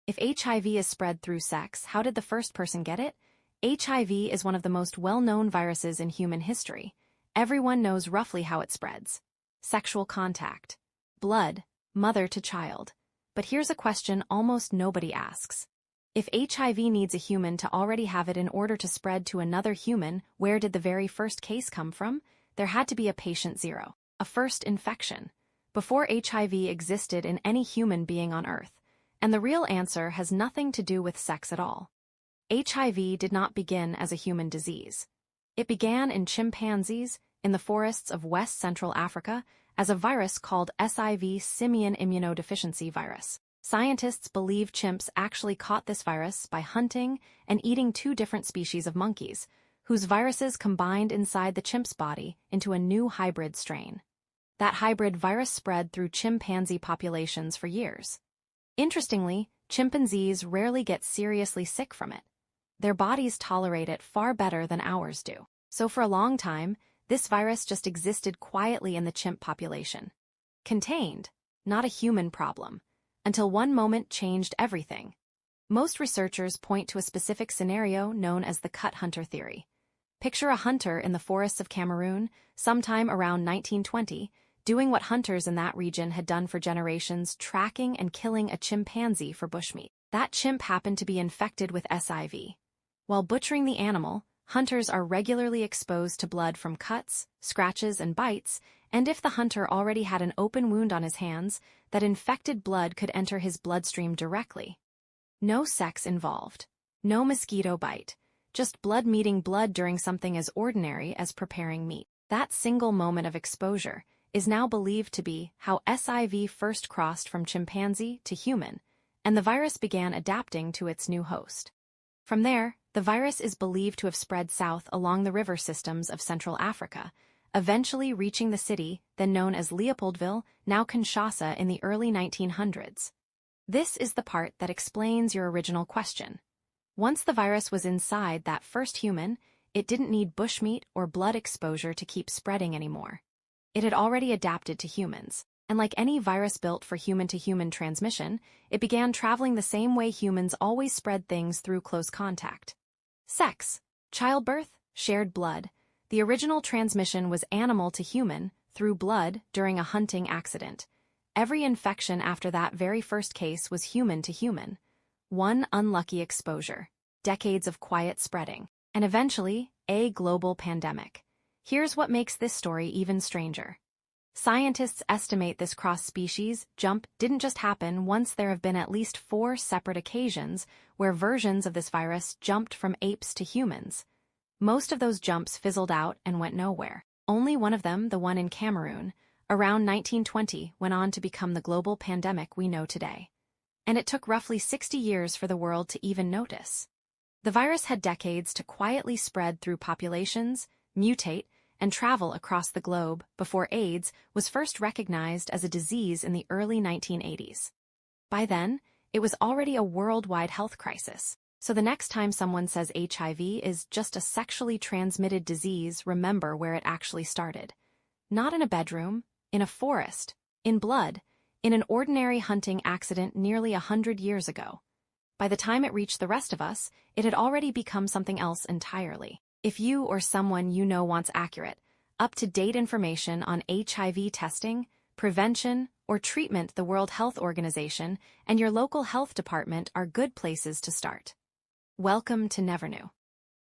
If HIV is spread through sex, how did the first person get it? HIV is one of the most well-known viruses in human history. Everyone knows roughly how it spreads. Sexual contact. Blood, mother to child. But here's a question almost nobody asks. If HIV needs a human to already have it in order to spread to another human, where did the very first case come from? There had to be a patient zero, a first infection, before HIV existed in any human being on Earth. And the real answer has nothing to do with sex at all. HIV did not begin as a human disease. It began in chimpanzees, in the forests of West Central Africa, as a virus called SIV simian immunodeficiency virus. Scientists believe chimps actually caught this virus by hunting and eating two different species of monkeys, whose viruses combined inside the chimp's body into a new hybrid strain. That hybrid virus spread through chimpanzee populations for years. Interestingly, chimpanzees rarely get seriously sick from it. Their bodies tolerate it far better than ours do. So for a long time, this virus just existed quietly in the chimp population. Contained, not a human problem, until one moment changed everything. Most researchers point to a specific scenario known as the cut hunter theory. Picture a hunter in the forests of Cameroon, sometime around 1920, doing what hunters in that region had done for generations, tracking and killing a chimpanzee for bushmeat. That chimp happened to be infected with SIV. While butchering the animal, hunters are regularly exposed to blood from cuts, scratches, and bites, and if the hunter already had an open wound on his hands, that infected blood could enter his bloodstream directly. No sex involved. No mosquito bite. Just blood meeting blood during something as ordinary as preparing meat. That single moment of exposure is now believed to be how SIV first crossed from chimpanzee to human, and the virus began adapting to its new host. From there, the virus is believed to have spread south along the river systems of Central Africa, eventually reaching the city then known as Leopoldville, now Kinshasa, in the early 1900s. This is the part that explains your original question. Once the virus was inside that first human, it didn't need bushmeat or blood exposure to keep spreading anymore. It had already adapted to humans, and like any virus built for human-to-human transmission, it began traveling the same way humans always spread things through close contact. Sex, childbirth, shared blood. The original transmission was animal to human, through blood, during a hunting accident. Every infection after that very first case was human to human. One unlucky exposure, decades of quiet spreading, and eventually, a global pandemic. Here's what makes this story even stranger. Scientists estimate this cross-species jump didn't just happen once. There have been at least 4 separate occasions where versions of this virus jumped from apes to humans. Most of those jumps fizzled out and went nowhere. Only one of them, the one in Cameroon, around 1920, went on to become the global pandemic we know today. And it took roughly 60 years for the world to even notice. The virus had decades to quietly spread through populations, mutate, and travel across the globe before AIDS was first recognized as a disease in the early 1980s. By then, it was already a worldwide health crisis. So the next time someone says HIV is just a sexually transmitted disease, remember where it actually started. Not in a bedroom, in a forest, in blood, in an ordinary hunting accident nearly 100 years ago. By the time it reached the rest of us, it had already become something else entirely. If you or someone you know wants accurate, up-to-date information on HIV testing, prevention, or treatment, the World Health Organization and your local health department are good places to start. Welcome to NeverKnew.